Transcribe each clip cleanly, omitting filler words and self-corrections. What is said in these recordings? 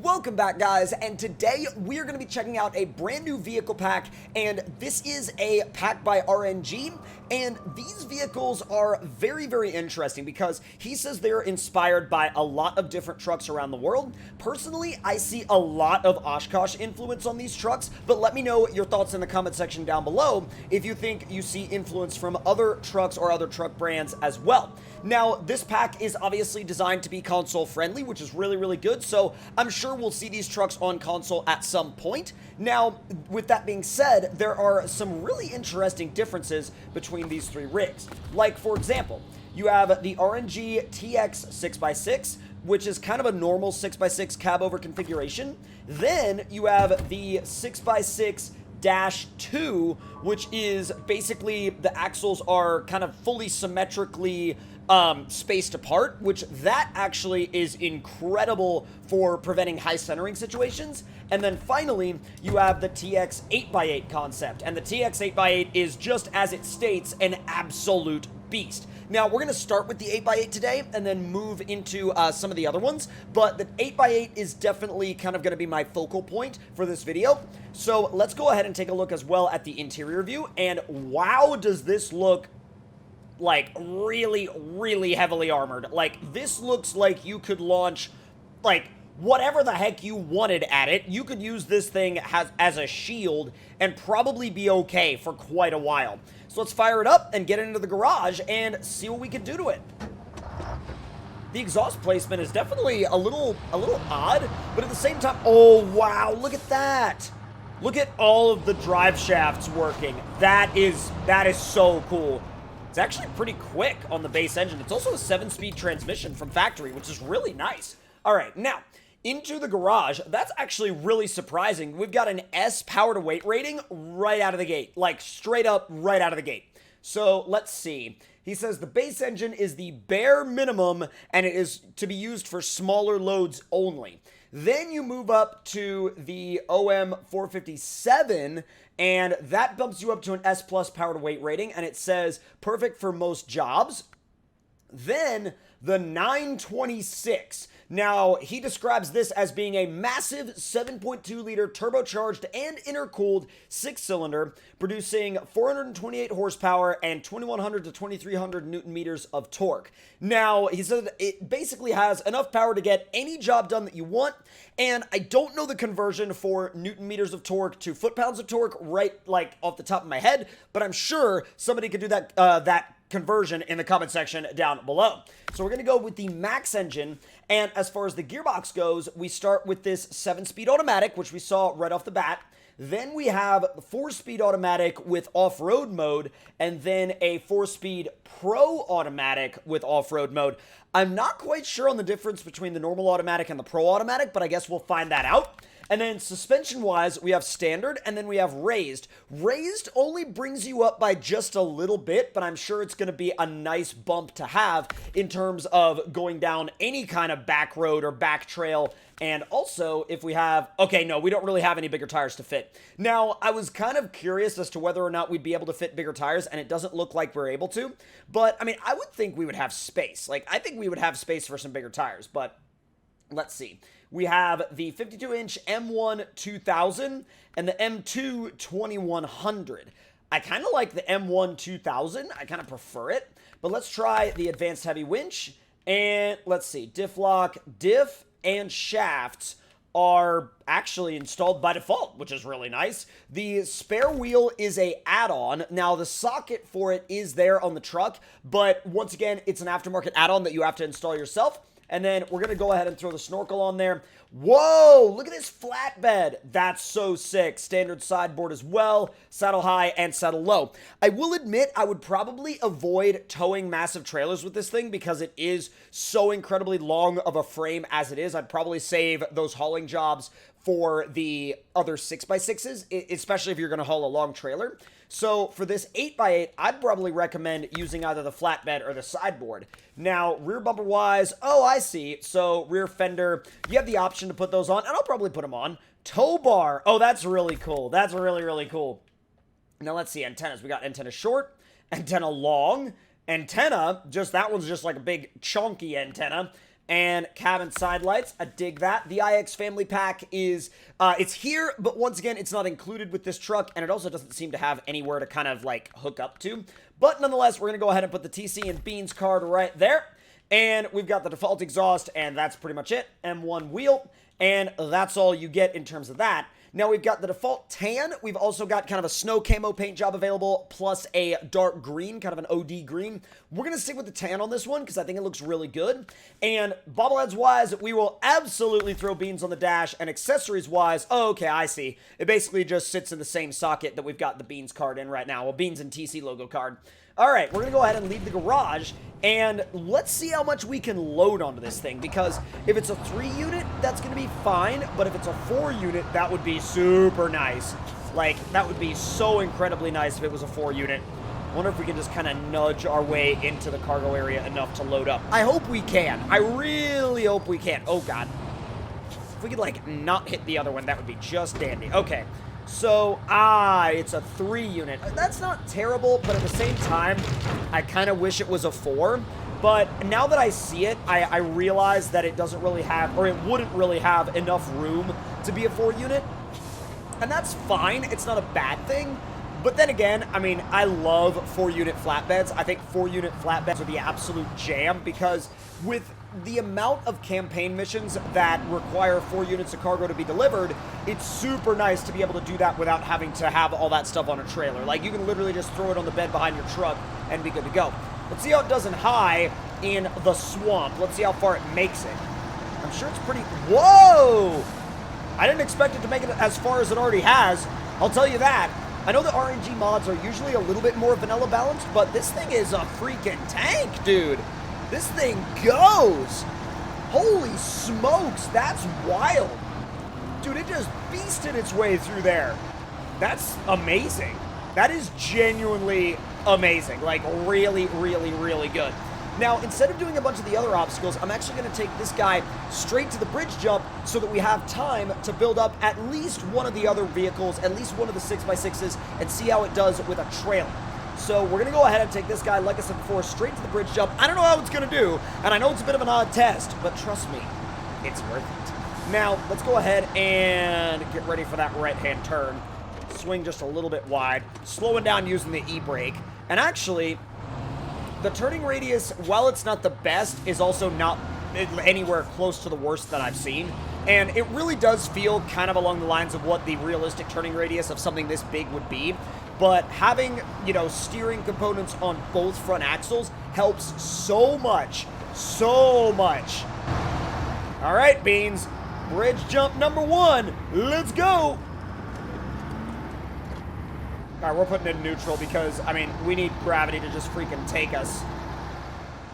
Welcome back, guys, and today we are going to be checking out a brand new vehicle pack, and this is a pack by RNG, and these vehicles are very, very interesting because he says they're inspired by a lot of different trucks around the world. Personally, I see a lot of OSHKOSH influence on these trucks, but let me know your thoughts in the comment section down below if you think you see influence from other trucks or other truck brands as well. Now, this pack is obviously designed to be console friendly, which is really, really good, so I'm sure we'll see these trucks on console at some point. Now, with that being said, there are some really interesting differences between these three rigs. Like, for example, you have the RNG TX 6x6, which is kind of a normal 6x6 cab over configuration. Then you have the 6x6 -2, which is basically the axles are kind of fully symmetrically spaced apart, which that actually is incredible for preventing high centering situations. And then finally, you have the TX 8x8 concept, and the TX 8x8 is, just as it states, an absolute beast. Now, we're going to start with the 8x8 today and then move into some of the other ones, but the 8x8 is definitely kind of going to be my focal point for this video. So let's go ahead and take a look as well at the interior view, and wow, does this look like really, really heavily armored. Like, this looks like you could launch, like, whatever the heck you wanted at it. You could use this thing as a shield and probably be okay for quite a while. So let's fire it up and get it into the garage and see what we can do to it. The exhaust placement is definitely a little odd, but at the same time, oh wow, look at that. Look at all of the drive shafts working. That is so cool. It's actually pretty quick on the base engine. It's also a 7-speed transmission from factory, which is really nice. All right, now, into the garage. That's actually really surprising. We've got an S power to weight rating right out of the gate. Like, straight up right out of the gate. So, let's see. He says the base engine is the bare minimum, and it is to be used for smaller loads only. Then you move up to the OM 457, and that bumps you up to an S plus power to weight rating, and it says perfect for most jobs. Then the 926. Now, he describes this as being a massive 7.2-liter turbocharged and intercooled 6-cylinder, producing 428 horsepower and 2,100 to 2,300 newton-meters of torque. Now, he said it basically has enough power to get any job done that you want, and I don't know the conversion for newton-meters of torque to foot-pounds of torque right, like, off the top of my head, but I'm sure somebody could do that conversion in the comment section down below. So we're going to go with the max engine, and as far as the gearbox goes, we start with this 7-speed automatic, which we saw right off the bat. Then we have 4-speed automatic with off-road mode, and then a 4-speed pro automatic with off-road mode. I'm not quite sure on the difference between the normal automatic and the pro automatic, but I guess we'll find that out. And then suspension-wise, we have standard, and then we have raised. Raised only brings you up by just a little bit, but I'm sure it's going to be a nice bump to have in terms of going down any kind of back road or back trail. And also, if we have... Okay, no, we don't really have any bigger tires to fit. Now, I was kind of curious as to whether or not we'd be able to fit bigger tires, and it doesn't look like we're able to. But, I mean, I would think we would have space. Like, I think we would have space for some bigger tires, but let's see. We have the 52-inch M1 2000 and the M2 2100. I kind of like the M1 2000. I kind of prefer it. But let's try the advanced heavy winch. And let's see. Diff lock, diff, and shafts are actually installed by default, which is really nice. The spare wheel is a add-on. Now, the socket for it is there on the truck, but once again, it's an aftermarket add-on that you have to install yourself. And then we're going to go ahead and throw the snorkel on there. Whoa, look at this flatbed. That's so sick. Standard sideboard as well, saddle high and saddle low. I will admit I would probably avoid towing massive trailers with this thing because it is so incredibly long of a frame as it is. I'd probably save those hauling jobs for the other 6x6s, especially if you're going to haul a long trailer. So for this 8x8, I'd probably recommend using either the flatbed or the sideboard. Now, rear bumper wise, oh, I see. So rear fender, you have the option to put those on, and I'll probably put them on. Tow bar, oh, that's really cool. That's really, really cool. Now let's see, antennas. We got antenna short, antenna long, antenna, just that one's just like a big chunky antenna. And cabin side lights, I dig that. The IX family pack is, it's here, but once again, it's not included with this truck, and it also doesn't seem to have anywhere to kind of, like, hook up to. But nonetheless, we're going to go ahead and put the TC and Beans card right there. And we've got the default exhaust, and that's pretty much it. M1 wheel, and that's all you get in terms of that. Now, we've got the default tan. We've also got kind of a snow camo paint job available, plus a dark green, kind of an OD green. We're going to stick with the tan on this one because I think it looks really good. And bobbleheads-wise, we will absolutely throw Beans on the dash. And accessories-wise, oh, okay, I see. It basically just sits in the same socket that we've got the Beans card in right now. Well, Beans and TC logo card. All right, we're going to go ahead and leave the garage, and let's see how much we can load onto this thing, because if it's a 3-unit, that's going to be fine, but if it's a 4-unit, that would be super nice. Like, that would be so incredibly nice if it was a 4-unit. I wonder if we can just kind of nudge our way into the cargo area enough to load up. I hope we can. I really hope we can. Oh, God. If we could, like, not hit the other one, that would be just dandy. Okay. So, it's a 3-unit. That's not terrible, but at the same time, I kind of wish it was a 4. But now that I see it, I realize that it doesn't really have, or it wouldn't really have enough room to be a 4-unit. And that's fine. It's not a bad thing. But then again, I mean, I love 4-unit flatbeds. I think 4-unit flatbeds are the absolute jam, because with the amount of campaign missions that require 4 units of cargo to be delivered, it's super nice to be able to do that without having to have all that stuff on a trailer. Like, you can literally just throw it on the bed behind your truck and be good to go. Let's see how it does in high in the swamp. Let's see how far it makes it. I'm sure it's pretty... Whoa! I didn't expect it to make it as far as it already has. I'll tell you that. I know the RNG mods are usually a little bit more vanilla balanced, but this thing is a freaking tank, dude. This thing goes. Holy smokes, that's wild. Dude, it just beasted its way through there. That's amazing. That is genuinely amazing. Like, really, really, really good. Now, instead of doing a bunch of the other obstacles, I'm actually going to take this guy straight to the bridge jump so that we have time to build up at least one of the other vehicles, at least one of the 6x6s, and see how it does with a trailer. So we're going to go ahead and take this guy, like I said before, straight to the bridge jump. I don't know how it's going to do, and I know it's a bit of an odd test, but trust me, it's worth it. Now, let's go ahead and get ready for that right-hand turn. Swing just a little bit wide, slowing down using the e-brake. And actually, the turning radius, while it's not the best, is also not anywhere close to the worst that I've seen. And it really does feel kind of along the lines of what the realistic turning radius of something this big would be. But having, you know, steering components on both front axles helps so much. So much. All right, Beans. Bridge jump number 1. Let's go. All right, we're putting it in neutral because, I mean, we need gravity to just freaking take us.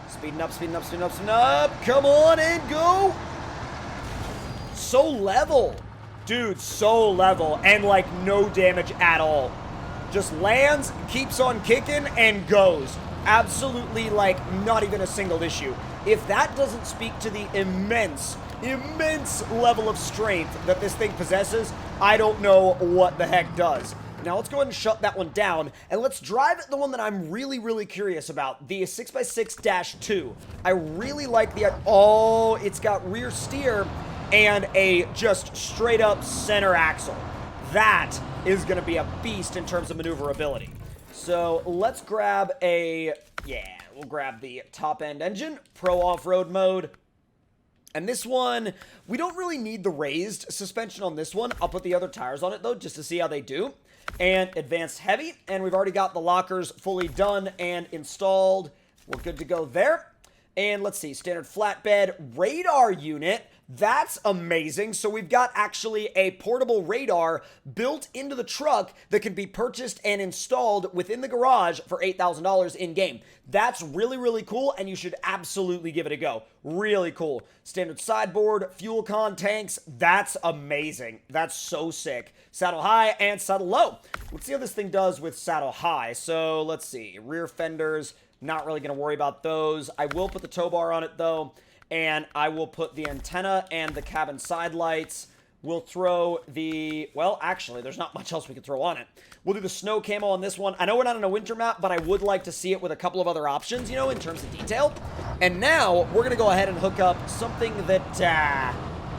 Speeding up, speeding up, speeding up, speeding up. Come on and go. So level. Dude, so level. And, like, no damage at all. Just lands, keeps on kicking, and goes. Absolutely, like, not even a single issue. If that doesn't speak to the immense level of strength that this thing possesses, I don't know what the heck does. Now, let's go ahead and shut that one down, and let's drive the one that I'm really, really curious about, the 6x6-2. I really like the... Oh, it's got rear steer and a just straight-up center axle. That is going to be a beast in terms of maneuverability. So let's grab a, we'll grab the top-end engine, Pro Off-Road mode. And this one, we don't really need the raised suspension on this one. I'll put the other tires on it, though, just to see how they do. And Advanced Heavy, and we've already got the lockers fully done and installed. We're good to go there. And let's see, standard flatbed radar unit. That's amazing. So we've got actually a portable radar built into the truck that can be purchased and installed within the garage for $8,000 in-game. That's really, really cool, and you should absolutely give it a go. Really cool. Standard sideboard, fuel con tanks. That's amazing. That's so sick. Saddle high and saddle low. Let's see how this thing does with saddle high. So let's see. Rear fenders, not really going to worry about those. I will put the tow bar on it, though. And I will put the antenna and the cabin side lights. We'll throw the... Well, actually, there's not much else we can throw on it. We'll do the snow camo on this one. I know we're not on a winter map, but I would like to see it with a couple of other options, you know, in terms of detail. And now we're going to go ahead and hook up something that,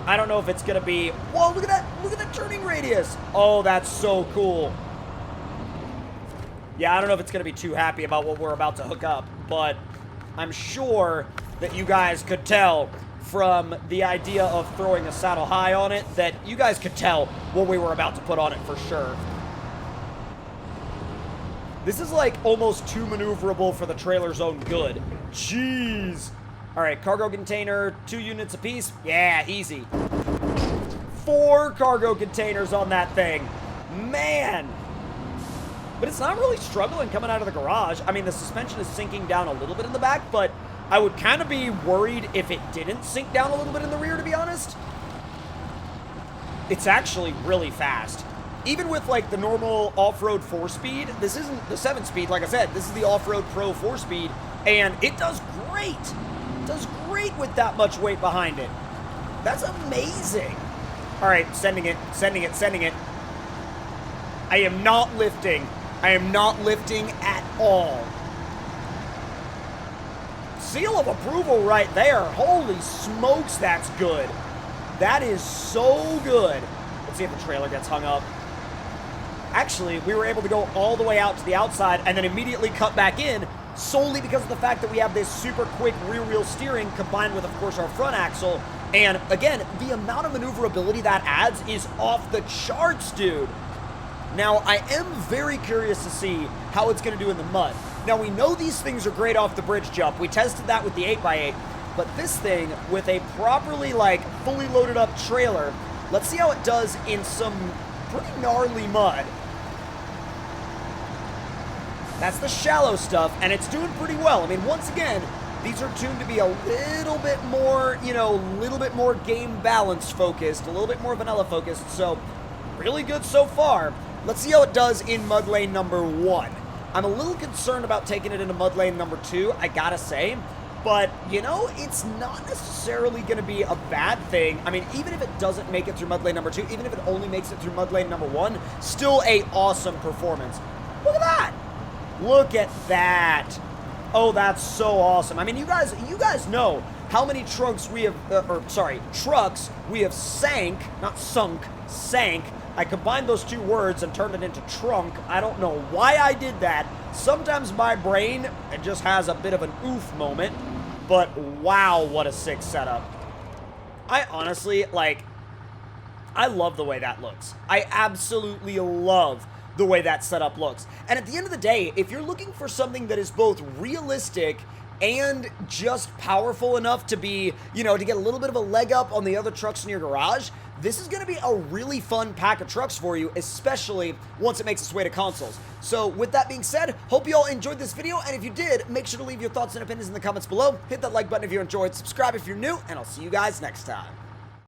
I don't know if it's going to be... Whoa, look at that. Look at that turning radius. Oh, that's so cool. Yeah, I don't know if it's going to be too happy about what we're about to hook up, but I'm sure that you guys could tell from the idea of throwing a saddle high on it that you guys could tell what we were about to put on it for sure. This is like almost too maneuverable for the trailer's own good. Jeez. All right, cargo container, 2 units apiece. Yeah, easy. 4 cargo containers on that thing. Man. But it's not really struggling coming out of the garage. I mean, the suspension is sinking down a little bit in the back, but I would kind of be worried if it didn't sink down a little bit in the rear, to be honest. It's actually really fast. Even with, like, the normal off-road 4-speed, this isn't the 7-speed, like I said. This is the off-road Pro 4-speed, and it does great. It does great with that much weight behind it. That's amazing. All right, sending it, sending it, sending it. I am not lifting. I am not lifting at all. Seal of approval right there. Holy smokes, that's good. That is so good. Let's see if the trailer gets hung up. Actually, we were able to go all the way out to the outside and then immediately cut back in solely because of the fact that we have this super quick rear wheel steering combined with, of course, our front axle. And again, the amount of maneuverability that adds is off the charts, dude. Now, I am very curious to see how it's going to do in the mud. Now, we know these things are great off the bridge jump. We tested that with the 8x8. But this thing, with a properly, like, fully loaded up trailer, let's see how it does in some pretty gnarly mud. That's the shallow stuff, and it's doing pretty well. I mean, once again, these are tuned to be a little bit more, you know, a little bit more game balance focused, a little bit more vanilla focused, so really good so far. Let's see how it does in mud lane number 1. I'm a little concerned about taking it into mud lane number 2, I gotta say, but, you know, it's not necessarily going to be a bad thing. I mean, even if it doesn't make it through mud lane number 2, even if it only makes it through mud lane number 1, still a awesome performance. Look at that! Look at that! Oh, that's so awesome. I mean, you guys know how many trucks we have, trucks we have sank, not sunk, sank. I combined those 2 words and turned it into trunk. I don't know why I did that. Sometimes my brain, it just has a bit of an oof moment. But wow, what a sick setup. I honestly, like, I love the way that looks. I absolutely love the way that setup looks. And at the end of the day, if you're looking for something that is both realistic and just powerful enough to be, you know, to get a little bit of a leg up on the other trucks in your garage, this is going to be a really fun pack of trucks for you, especially once it makes its way to consoles. So with that being said, hope you all enjoyed this video, and if you did, make sure to leave your thoughts and opinions in the comments below. Hit that like button if you enjoyed, subscribe if you're new, and I'll see you guys next time.